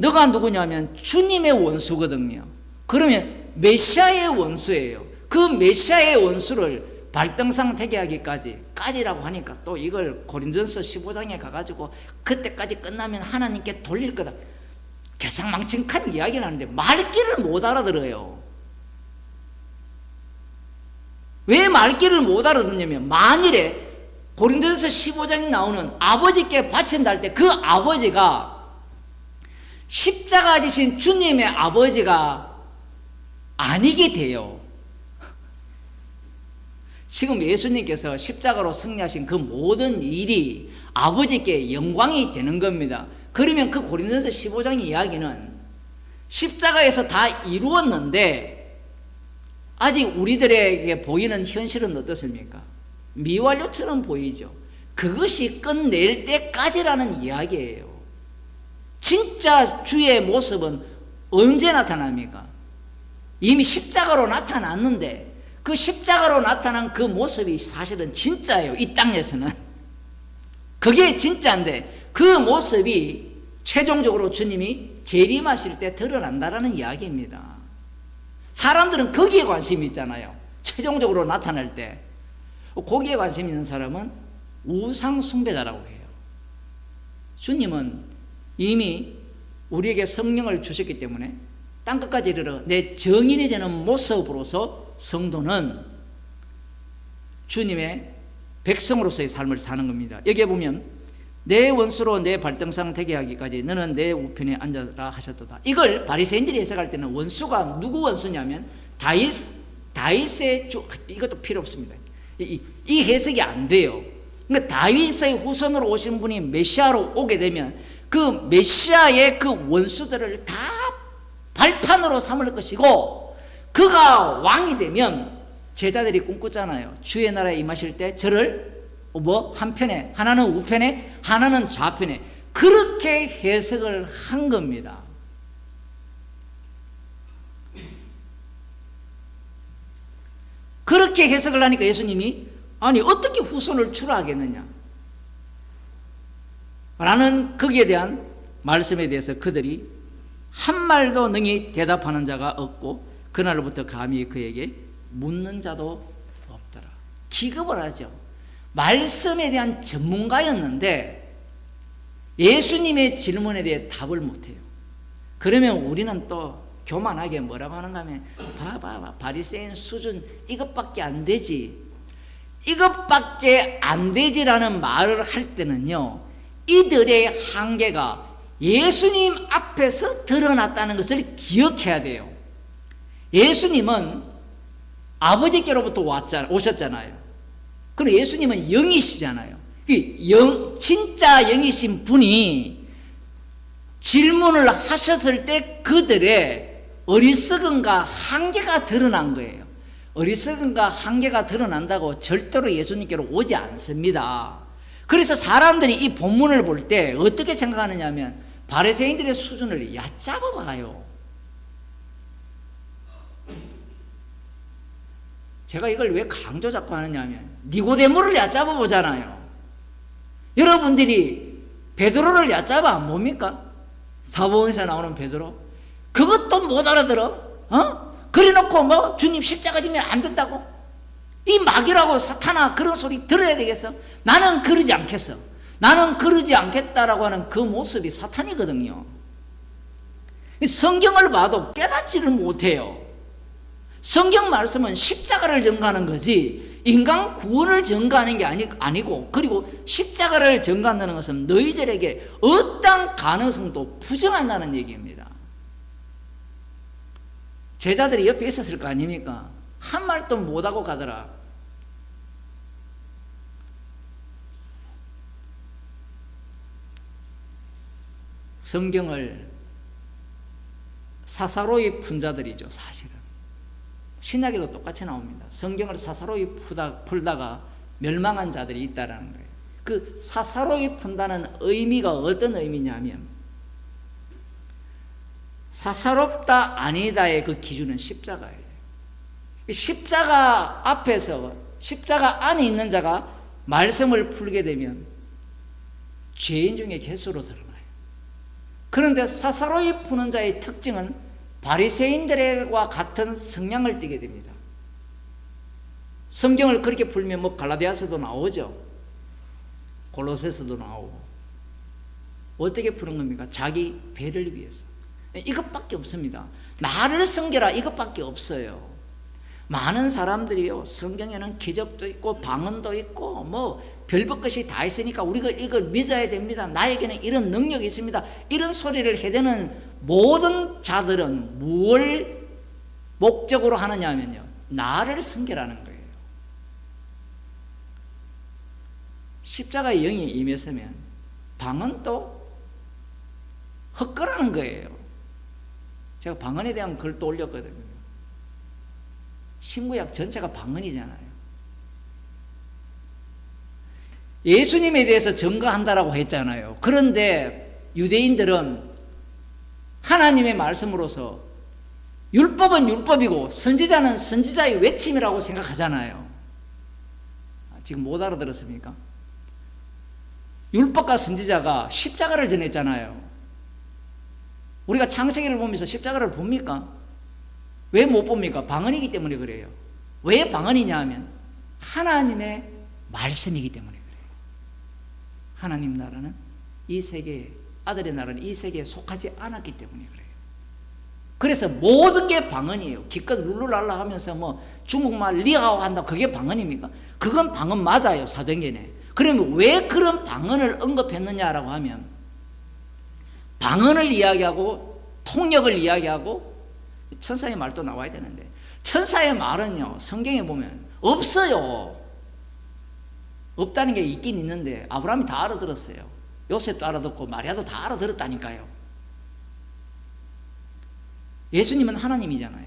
너가 누구냐면 주님의 원수거든요. 그러면 메시아의 원수예요. 그 메시아의 원수를 발등상 되게 하기까지라고 하니까 또 이걸 고린도전서 15장에 가가지고 그때까지 끝나면 하나님께 돌릴 거다. 개상망측한 이야기를 하는데 말귀를 못 알아들어요. 왜 말귀를 못 알아듣냐면 만일에 고린도전서 15장에 나오는 아버지께 바친다 할 때 그 아버지가 십자가 지신 주님의 아버지가 아니게 돼요. 지금 예수님께서 십자가로 승리하신 그 모든 일이 아버지께 영광이 되는 겁니다. 그러면 그 고린도전서 15장 이야기는 십자가에서 다 이루었는데 아직 우리들에게 보이는 현실은 어떻습니까? 미완료처럼 보이죠. 그것이 끝낼 때까지라는 이야기예요. 진짜 주의 모습은 언제 나타납니까? 이미 십자가로 나타났는데 그 십자가로 나타난 그 모습이 사실은 진짜예요. 이 땅에서는 그게 진짜인데 그 모습이 최종적으로 주님이 재림하실 때 드러난다라는 이야기입니다. 사람들은 거기에 관심이 있잖아요. 최종적으로 나타날 때. 거기에 관심 있는 사람은 우상 숭배자라고 해요. 주님은 이미 우리에게 성령을 주셨기 때문에 땅끝까지 이르러 내 정인이 되는 모습으로서 성도는 주님의 백성으로서의 삶을 사는 겁니다. 여기에 보면 내 원수로 내 발등상 되게 하기까지 너는 내 우편에 앉아라 하셨도다. 이걸 바리새인들이 해석할 때는 원수가 누구 원수냐면 다윗의 이것도 필요 없습니다. 이 해석이 안 돼요. 그러니까 다윗의 후손으로 오신 분이 메시아로 오게 되면 그 메시아의 그 원수들을 다 발판으로 삼을 것이고 그가 왕이 되면 제자들이 꿈꿨잖아요. 주의 나라에 임하실 때 저를 한편에 하나는 우편에 하나는 좌편에 그렇게 해석을 한 겁니다. 그렇게 해석을 하니까 예수님이 아니 어떻게 후손을 추라하겠느냐 라는 거기에 대한 말씀에 대해서 그들이 한 말도 능히 대답하는 자가 없고 그날부터 감히 그에게 묻는 자도 없더라. 기겁을 하죠. 말씀에 대한 전문가였는데 예수님의 질문에 대해 답을 못해요. 그러면 우리는 또 교만하게 뭐라고 하는가 하면 봐봐 바리새인 수준 이것밖에 안 되지, 이것밖에 안 되지라는 말을 할 때는요 이들의 한계가 예수님 앞에서 드러났다는 것을 기억해야 돼요. 예수님은 아버지께로부터 오셨잖아요. 그럼 예수님은 영이시잖아요. 진짜 영이신 분이 질문을 하셨을 때 그들의 어리석음과 한계가 드러난 거예요. 어리석음과 한계가 드러난다고 절대로 예수님께로 오지 않습니다. 그래서 사람들이 이 본문을 볼 때 어떻게 생각하느냐 하면 바리새인들의 수준을 얕잡아 봐요. 제가 이걸 왜 강조 잡고 하느냐 하면 니고데모를 얕잡아 보잖아요. 여러분들이 베드로를 얕잡아 안 봅니까? 사복음서에 나오는 베드로 그것도 못 알아들어? 그래놓고 주님 십자가 지면 안 된다고? 이 마귀라고 사탄아 그런 소리 들어야 되겠어? 나는 그러지 않겠어. 나는 그러지 않겠다라고 하는 그 모습이 사탄이거든요. 성경을 봐도 깨닫지를 못해요. 성경 말씀은 십자가를 전가하는 거지 인간 구원을 전가하는 게 아니고, 그리고 십자가를 전가한다는 것은 너희들에게 어떤 가능성도 부정한다는 얘기입니다. 제자들이 옆에 있었을 거 아닙니까? 한 말도 못하고 가더라. 성경을 사사로이 푼 자들이죠, 사실은. 신약에도 똑같이 나옵니다. 성경을 사사로이 풀다가 멸망한 자들이 있다는 거예요. 그 사사로이 푼다는 의미가 어떤 의미냐면, 사사롭다 아니다의 그 기준은 십자가예요. 십자가 앞에서, 십자가 안에 있는 자가 말씀을 풀게 되면 죄인 중에 괴수로 드러나요. 그런데 사사로이 푸는 자의 특징은 바리새인들과 같은 성향을 띠게 됩니다. 성경을 그렇게 풀면 뭐 갈라디아서도 나오죠. 골로새서도 나오고. 어떻게 푸는 겁니까? 자기 배를 위해서. 이것밖에 없습니다. 나를 섬겨라, 이것밖에 없어요. 많은 사람들이요, 성경에는 기적도 있고 방언도 있고 뭐 별것 것이 다 있으니까 우리가 이걸 믿어야 됩니다. 나에게는 이런 능력이 있습니다. 이런 소리를 해대는 모든 자들은 무엇을 목적으로 하느냐 하면요, 나를 섬기라는 거예요. 십자가의 영이 임했으면 방언도 헛거라는 거예요. 제가 방언에 대한 글도 올렸거든요. 신구약 전체가 방언이잖아요. 예수님에 대해서 증거한다라고 했잖아요. 그런데 유대인들은 하나님의 말씀으로서 율법은 율법이고 선지자는 선지자의 외침이라고 생각하잖아요. 지금 못 알아들었습니까? 율법과 선지자가 십자가를 전했잖아요. 우리가 창세기를 보면서 십자가를 봅니까? 왜 못 봅니까? 방언이기 때문에 그래요. 왜 방언이냐 하면 하나님의 말씀이기 때문에 그래요. 하나님 나라는 이 세계에, 아들의 나라는 이 세계에 속하지 않았기 때문에 그래요. 그래서 모든 게 방언이에요. 기껏 룰루랄라 하면서 뭐 중국말 리하오 한다, 그게 방언입니까? 그건 방언 맞아요, 사도행전에. 그러면 왜 그런 방언을 언급했느냐라고 하면, 방언을 이야기하고 통역을 이야기하고 천사의 말도 나와야 되는데, 천사의 말은요, 성경에 보면 없어요. 없다는 게 있긴 있는데 아브라함이 다 알아들었어요. 요셉도 알아듣고 마리아도 다 알아들었다니까요. 예수님은 하나님이잖아요.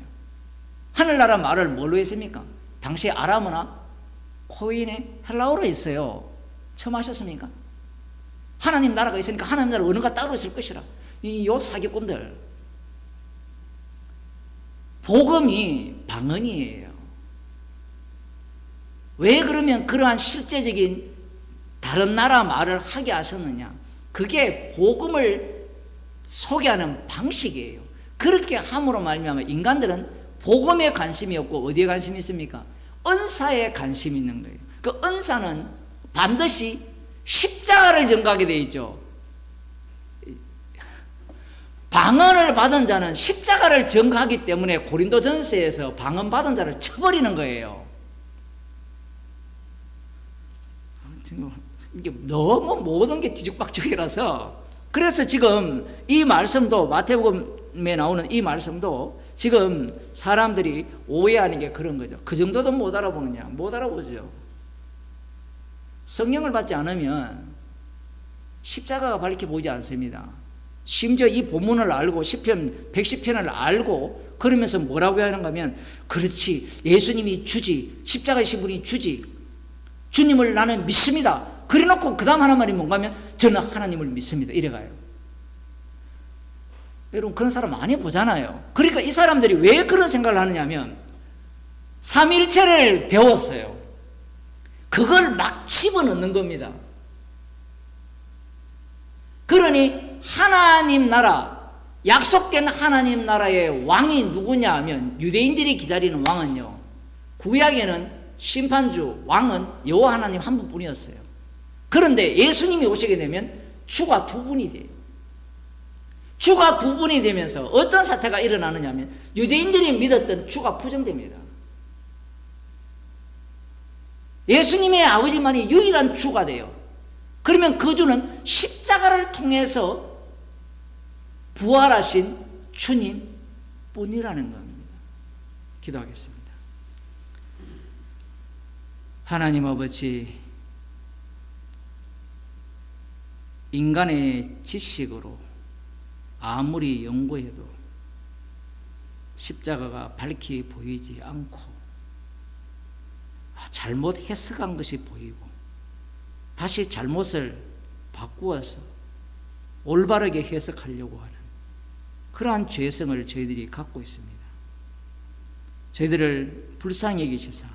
하늘나라 말을 뭘로 했습니까? 당시 아람어나 코인의 헬라어로 했어요. 처음 하셨습니까? 하나님 나라가 있으니까 하나님 나라 언어가 따로 있을 것이라. 요 사기꾼들. 복음이 방언이에요. 왜 그러면 그러한 실제적인 다른 나라 말을 하게 하셨느냐? 그게 복음을 소개하는 방식이에요. 그렇게 함으로 말미암아 인간들은 복음에 관심이 없고 어디에 관심이 있습니까? 은사에 관심이 있는 거예요. 그 은사는 반드시 십자가를 전가하게 되어 있죠. 방언을 받은 자는 십자가를 전가하기 때문에 고린도전서에서 방언 받은 자를 쳐버리는 거예요. 이게 너무 모든 게 뒤죽박죽이라서, 그래서 지금 이 말씀도, 마태복음에 나오는 이 말씀도 지금 사람들이 오해하는 게 그런 거죠. 그 정도도 못 알아보느냐? 못 알아보죠. 성령을 받지 않으면 십자가가 밝게 보이지 않습니다. 심지어 이 본문을 알고 시편 110편을 알고 그러면서 뭐라고 하는가 하면, 그렇지, 예수님이 주지, 십자가의 신분이 주지, 주님을 나는 믿습니다. 그래 놓고 그 다음 하는 말이 뭔가 하면, 저는 하나님을 믿습니다, 이래가요. 여러분, 그런 사람 많이 보잖아요. 그러니까 이 사람들이 왜 그런 생각을 하느냐 하면, 삼위일체를 배웠어요. 그걸 막 집어넣는 겁니다. 그러니 하나님 나라, 약속된 하나님 나라의 왕이 누구냐 하면, 유대인들이 기다리는 왕은요, 구약에는 심판주, 왕은 여호와 하나님 한 분뿐이었어요. 그런데 예수님이 오시게 되면 주가 두 분이 돼요. 주가 두 분이 되면서 어떤 사태가 일어나느냐 하면, 유대인들이 믿었던 주가 부정됩니다. 예수님의 아버지만이 유일한 주가 돼요. 그러면 그 주는 십자가를 통해서 부활하신 주님 뿐이라는 겁니다. 기도하겠습니다. 하나님 아버지, 인간의 지식으로 아무리 연구해도 십자가가 밝히 보이지 않고 잘못 해석한 것이 보이고 다시 잘못을 바꾸어서 올바르게 해석하려고 하는 그러한 죄성을 저희들이 갖고 있습니다. 저희들을 불쌍히 여기셔서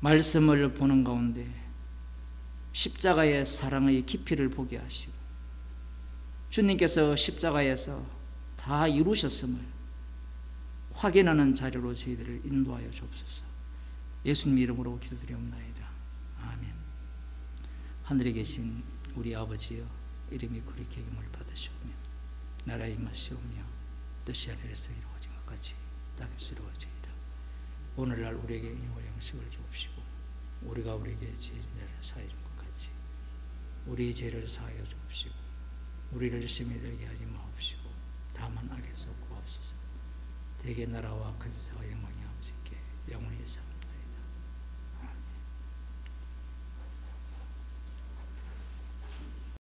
말씀을 보는 가운데 십자가의 사랑의 깊이를 보게 하시고 주님께서 십자가에서 다 이루셨음을 확인하는 자료로 저희들을 인도하여 주옵소서. 예수님 이름으로 기도드리옵나이다. 아멘. 하늘에 계신 우리 아버지여, 이름이 거룩히 여김을 받으시오며 나라에 임하시오며 뜻이 하늘에서 이루어진 것 같이 땅에서 이루어지이다. 오늘날 우리에게 일용할 양식을 주옵시고 우리가 우리에게 죄진 자를 사하여 준 것 같이 우리 죄를 사하여 주옵시고 우리를 시험에 들게 하지 마옵시고 다만 악에서 구하옵소서. 대개 나라와 근사와 영광이 아버지께 영원히 사